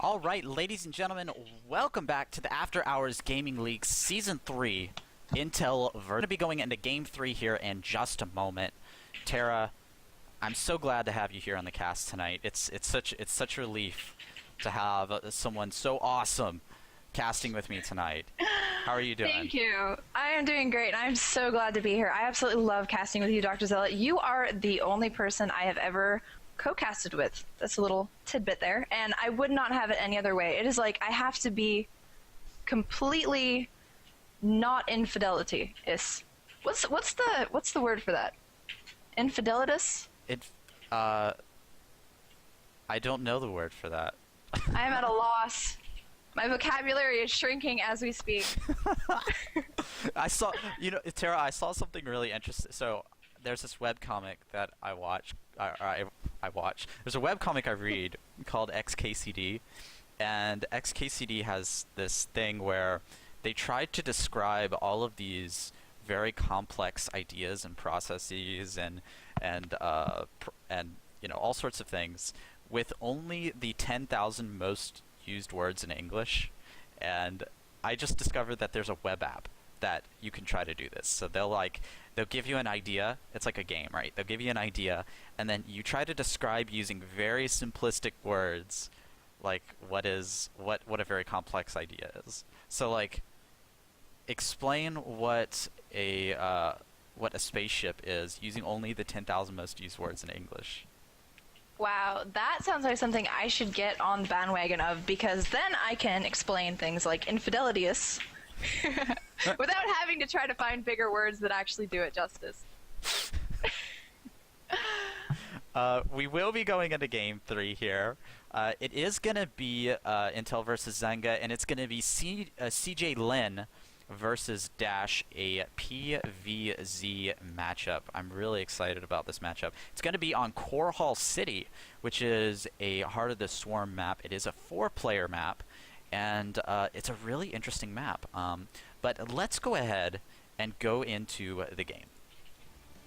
All right, ladies and gentlemen, welcome back to the After Hours Gaming League Season 3 Intel. We're going to be going into Game 3 here in just a moment. Tara, I'm so glad to have you here on the cast tonight. It's such a relief to have someone so awesome casting with me tonight. How are you doing? Thank you. I am doing great. I'm so glad to be here. I absolutely love casting with you, Dr. Zealot. You are the only person I have ever co-casted with. That's a little tidbit there, and I would not have it any other way. It is like I have to be completely not infidelity. What's the word for that? Infidelitus? I don't know the word for that. I am at a loss. My vocabulary is shrinking as we speak. Tara, I saw something really interesting. So there's this webcomic that I watch. I watch. There's a webcomic I read called XKCD, and XKCD has this thing where they try to describe all of these very complex ideas and processes and all sorts of things with only the 10,000 most used words in English. And I just discovered that there's a web app that you can try to do this. So they'll give you an idea. It's like a game, right? They'll give you an idea, and then you try to describe using very simplistic words, like what a very complex idea is. So like, explain what a spaceship is using only the 10,000 most used words in English. Wow, that sounds like something I should get on the bandwagon of, because then I can explain things like infidelitus without having to try to find bigger words that actually do it justice. We will be going into Game 3 here. It is going to be Intel versus Zynga, and it's going to be CJ Lin versus Dash, a PvZ matchup. I'm really excited about this matchup. It's going to be on Core Hall City, which is a Heart of the Swarm map. It is a 4-player map, and it's a really interesting map. But let's go ahead and go into the game.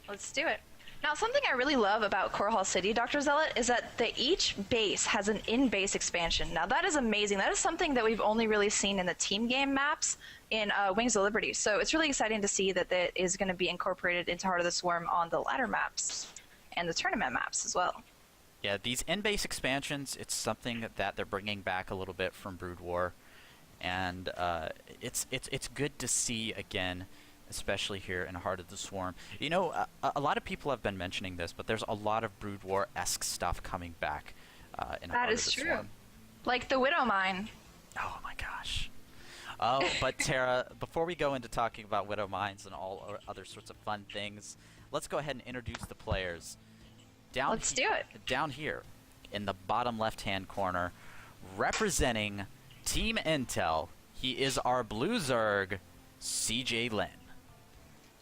Let's do it. Now, something I really love about Core Hall City, Dr. Zealot, is that each base has an in-base expansion. Now, that is amazing. That is something that we've only really seen in the team game maps in Wings of Liberty. So it's really exciting to see that that is going to be incorporated into Heart of the Swarm on the ladder maps and the tournament maps as well. Yeah, these in-base expansions, it's something that they're bringing back a little bit from Brood War, and it's good to see again, especially here in Heart of the Swarm. You know, a lot of people have been mentioning this, but there's a lot of Brood War-esque stuff coming back in Heart of the Swarm. That is true. Like the Widow Mine. Oh my gosh. Oh, but Tara, before we go into talking about Widow Mines and all other sorts of fun things, let's go ahead and introduce the players. Let's do it. Down here, in the bottom left-hand corner, representing Team Intel, he is our Blue Zerg, CJ Lin.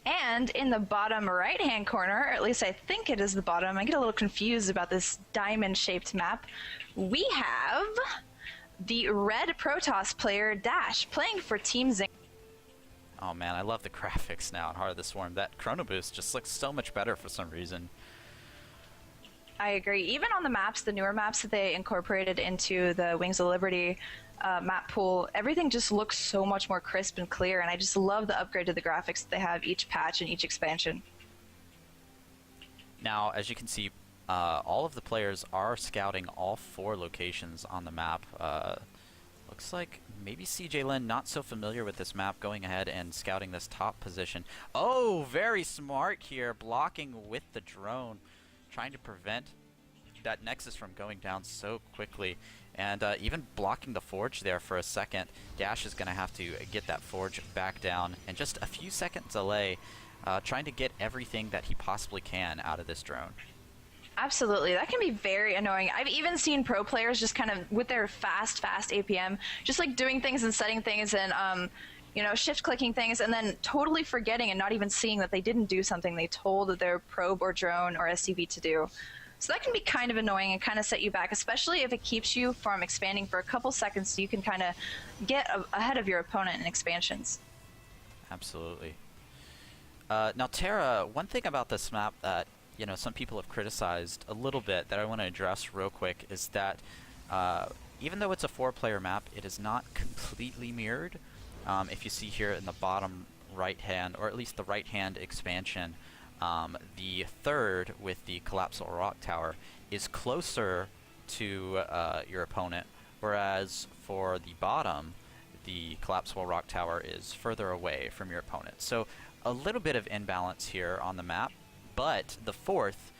And in the bottom right-hand corner, or at least I think it is the bottom, I get a little confused about this diamond-shaped map, we have the red Protoss player, Dash, playing for Team Zynga. Oh man, I love the graphics now in Heart of the Swarm. That Chrono Boost just looks so much better for some reason. I agree. Even on the maps, the newer maps that they incorporated into the Wings of Liberty map pool, everything just looks so much more crisp and clear, and I just love the upgrade to the graphics that they have each patch and each expansion. Now, as you can see, all of the players are scouting all 4 locations on the map. Looks like maybe CJ Lin, not so familiar with this map, going ahead and scouting this top position. Oh, very smart here, blocking with the drone, trying to prevent that Nexus from going down so quickly, and even blocking the Forge there for a second. Dash is going to have to get that Forge back down, and just a few seconds delay, trying to get everything that he possibly can out of this drone. Absolutely. That can be very annoying. I've even seen pro players just kind of, with their fast APM, just like doing things and setting things and shift clicking things, and then totally forgetting and not even seeing that they didn't do something they told their probe or drone or SCV to do. So that can be kind of annoying and kind of set you back, especially if it keeps you from expanding for a couple seconds so you can kind of get ahead of your opponent in expansions. Absolutely. Now, Tara, one thing about this map that some people have criticized a little bit that I want to address real quick is that even though it's a 4-player map, it is not completely mirrored. If you see here in the bottom right hand, or at least the right hand expansion, the third with the collapsible rock tower is closer to your opponent, whereas for the bottom, the collapsible rock tower is further away from your opponent. So a little bit of imbalance here on the map, but the fourth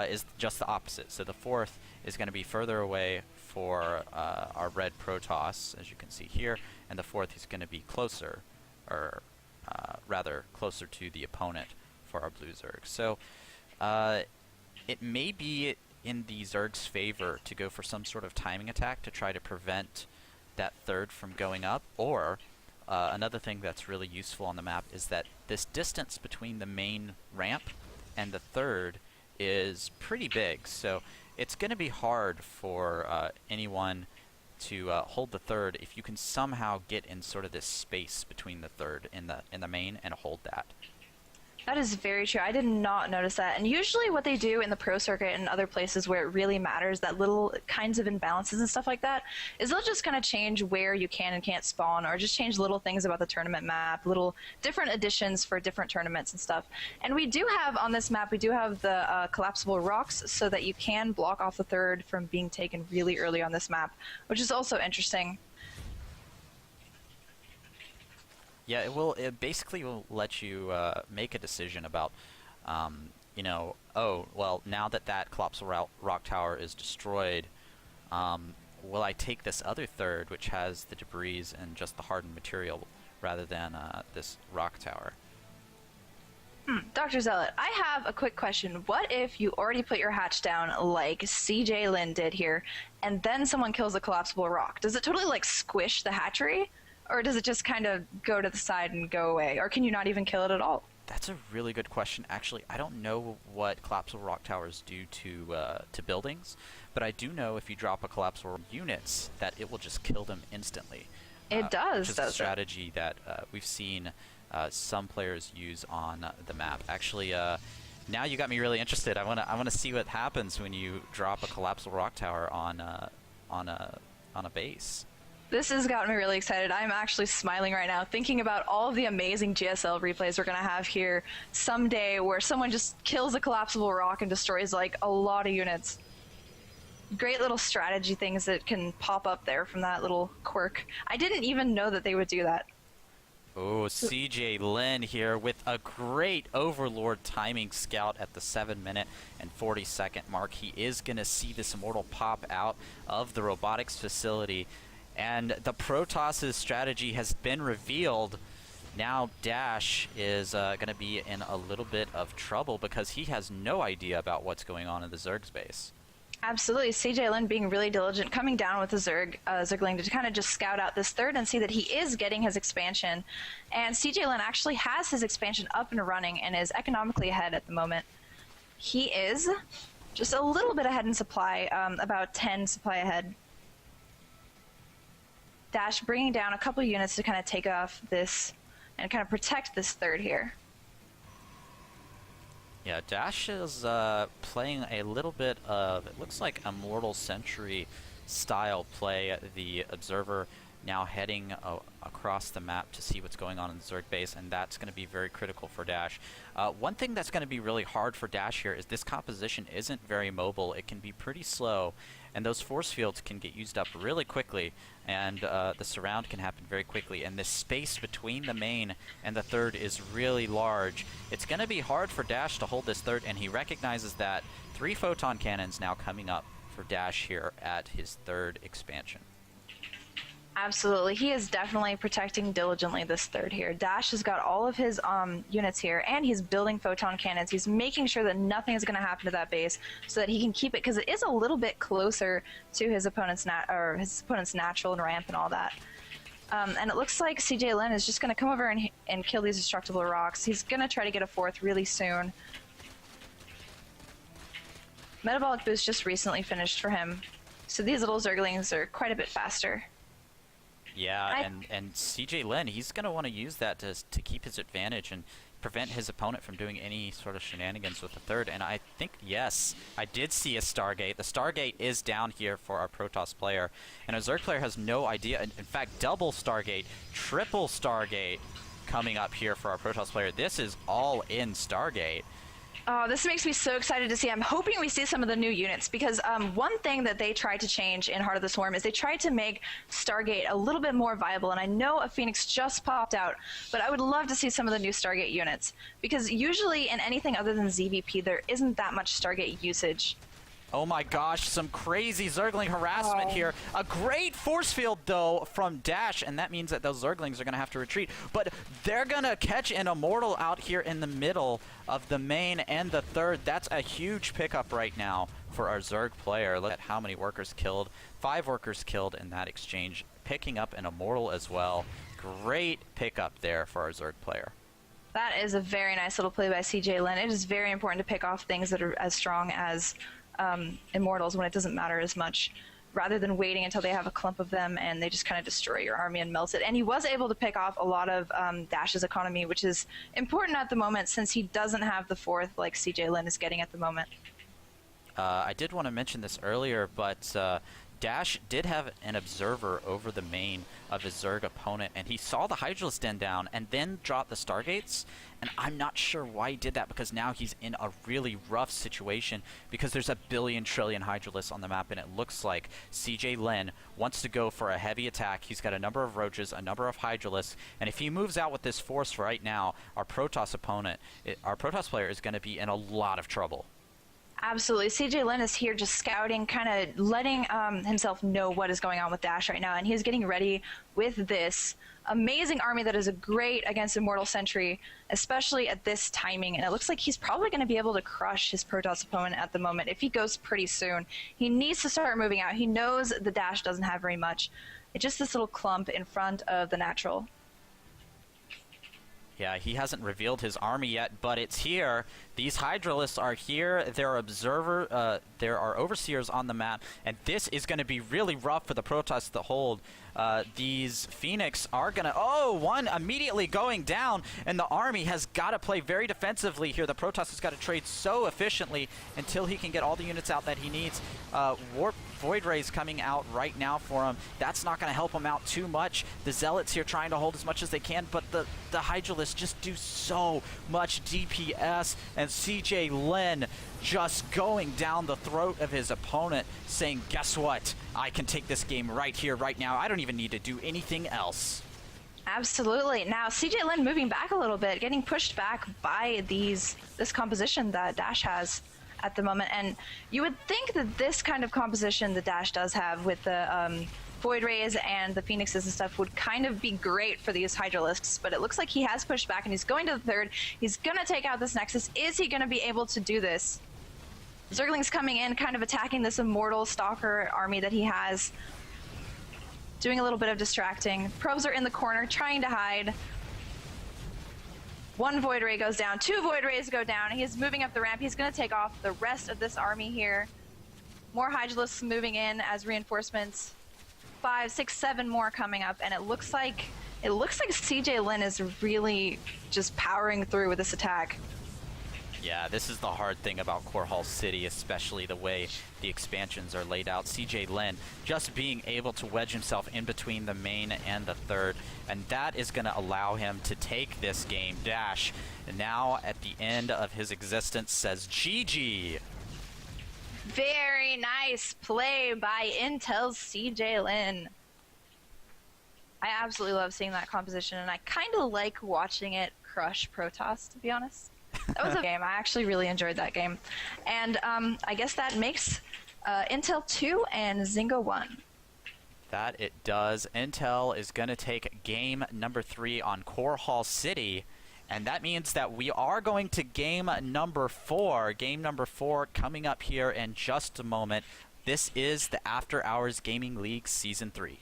is just the opposite. So the fourth is going to be further away for our red Protoss, as you can see here, and the fourth is going to be closer, or rather closer to the opponent for our blue Zerg. So it may be in the Zerg's favor to go for some sort of timing attack to try to prevent that third from going up, or another thing that's really useful on the map is that this distance between the main ramp and the third is pretty big, so it's going to be hard for anyone to hold the third if you can somehow get in sort of this space between the third in the main and hold that. That is very true. I did not notice that. And usually what they do in the pro circuit and other places where it really matters, that little kinds of imbalances and stuff like that, is they'll just kind of change where you can and can't spawn, or just change little things about the tournament map, little different additions for different tournaments and stuff. And we do have, on this map, we do have the collapsible rocks so that you can block off the third from being taken really early on this map, which is also interesting. Yeah, it basically will let you make a decision about, you know, oh, well, now that that collapsible rock tower is destroyed, will I take this other third, which has the debris and just the hardened material, rather than this rock tower? Dr. Zealot, I have a quick question. What if you already put your hatch down like CJ Lin did here, and then someone kills a collapsible rock? Does it totally, like, squish the hatchery? Or does it just kind of go to the side and go away? Or can you not even kill it at all? That's a really good question. Actually, I don't know what collapsible rock towers do to buildings, but I do know if you drop a collapsible units that it will just kill them instantly. It does, which is a strategy that we've seen some players use on the map. Actually, now you got me really interested. I wanna see what happens when you drop a collapsible rock tower on a base. This has gotten me really excited. I'm actually smiling right now, thinking about all of the amazing GSL replays we're going to have here someday, where someone just kills a collapsible rock and destroys, like, a lot of units. Great little strategy things that can pop up there from that little quirk. I didn't even know that they would do that. Oh, CJ Lin here with a great Overlord timing scout at the 7-minute and 40-second mark. He is going to see this Immortal pop out of the robotics facility. And the Protoss' strategy has been revealed. Now Dash is going to be in a little bit of trouble because he has no idea about what's going on in the Zerg's base. Absolutely. CJ Lin being really diligent, coming down with the Zergling to kind of just scout out this third and see that he is getting his expansion. And CJ Lin actually has his expansion up and running and is economically ahead at the moment. He is just a little bit ahead in supply, about 10 supply ahead. Dash bringing down a couple units to kind of take off this and kind of protect this third here. Yeah, Dash is playing a little bit of, it looks like Immortal Century style play. The Observer now heading across the map to see what's going on in the Zerg base, and that's going to be very critical for Dash. One thing that's going to be really hard for Dash here is this composition isn't very mobile. It can be pretty slow, and those force fields can get used up really quickly, and the surround can happen very quickly, and this space between the main and the third is really large. It's going to be hard for Dash to hold this third, and he recognizes that 3 photon cannons now coming up for Dash here at his third expansion. Absolutely. He is definitely protecting diligently this third here. Dash has got all of his units here, and he's building photon cannons. He's making sure that nothing is going to happen to that base so that he can keep it, because it is a little bit closer to his opponent's natural and ramp and all that. And it looks like CJ Lin is just going to come over and kill these destructible rocks. He's going to try to get a fourth really soon. Metabolic boost just recently finished for him, so these little Zerglings are quite a bit faster. Yeah, and CJ Lin, he's going to want to use that to keep his advantage and prevent his opponent from doing any sort of shenanigans with the third. And I think, yes, I did see a Stargate. The Stargate is down here for our Protoss player. And our Zerg player has no idea. In fact, double Stargate, triple Stargate coming up here for our Protoss player. This is all in Stargate. Oh, this makes me so excited to see. I'm hoping we see some of the new units because one thing that they tried to change in Heart of the Swarm is they tried to make Stargate a little bit more viable. And I know a Phoenix just popped out, but I would love to see some of the new Stargate units because usually in anything other than ZVP, there isn't that much Stargate usage. Oh my gosh, some crazy Zergling harassment here. A great force field, though, from Dash, and that means that those Zerglings are going to have to retreat. But they're going to catch an Immortal out here in the middle of the main and the third. That's a huge pickup right now for our Zerg player. Look at how many workers killed. 5 workers killed in that exchange, picking up an Immortal as well. Great pickup there for our Zerg player. That is a very nice little play by CJ Lin. It is very important to pick off things that are as strong as Immortals when it doesn't matter as much, rather than waiting until they have a clump of them and they just kind of destroy your army and melt it. And he was able to pick off a lot of Dash's economy, which is important at the moment since he doesn't have the 4th like CJ Lin is getting at the moment. I did want to mention this earlier, but Dash did have an observer over the main of his Zerg opponent, and he saw the Hydralisk Den down and then dropped the Stargates, and I'm not sure why he did that because now he's in a really rough situation because there's a billion trillion Hydralisks on the map, and it looks like CJ Lin wants to go for a heavy attack. He's got a number of Roaches, a number of Hydralisks, and if he moves out with this force right now, our Protoss opponent, our Protoss player is going to be in a lot of trouble. Absolutely. CJ Lin is here just scouting, kind of letting himself know what is going on with Dash right now, and he's getting ready with this amazing army that is great against Immortal Sentry, especially at this timing, and it looks like he's probably going to be able to crush his Protoss opponent at the moment if he goes pretty soon. He needs to start moving out. He knows the Dash doesn't have very much. It's just this little clump in front of the natural. Yeah, he hasn't revealed his army yet, but it's here. These Hydralisks are here. There are Overseers on the map, and this is going to be really rough for the Protoss to hold. These Phoenix are going to... Oh, one immediately going down, and the army has got to play very defensively here. The Protoss has got to trade so efficiently until he can get all the units out that he needs. Warp Void Rays coming out right now for him. That's not going to help him out too much. The Zealots here trying to hold as much as they can, but the Hydralisks just do so much DPS, and CJ Lin just going down the throat of his opponent, saying, guess what? I can take this game right here, right now. I don't even need to do anything else. Absolutely. Now, CJ Lin moving back a little bit, getting pushed back by this composition that Dash has at the moment. And you would think that this kind of composition that Dash does have with the Void Rays and the Phoenixes and stuff would kind of be great for these Hydralisks, but it looks like he has pushed back and he's going to the third. He's going to take out this Nexus. Is he going to be able to do this? Zergling's coming in, kind of attacking this Immortal Stalker army that he has. Doing a little bit of distracting. Probes are in the corner, trying to hide. 1 Void Ray goes down, 2 Void Rays go down. He's moving up the ramp. He's going to take off the rest of this army here. More Hydralisks moving in as reinforcements. 5, 6, 7 more coming up, and it looks like CJ Lin is really just powering through with this attack. Yeah, this is the hard thing about Core Hall City, especially the way the expansions are laid out. CJ Lin just being able to wedge himself in between the main and the third, and that is going to allow him to take this game. Dash, now at the end of his existence, says GG. Very nice play by Intel's CJ Lin. I absolutely love seeing that composition, and I kind of like watching it crush Protoss, to be honest. That was a game. I actually really enjoyed that game. And I guess that makes Intel 2 and Zynga 1. That it does. Intel is going to take game number 3 on Core Hall City. And that means that we are going to game number 4. Game number 4 coming up here in just a moment. This is the After Hours Gaming League Season 3.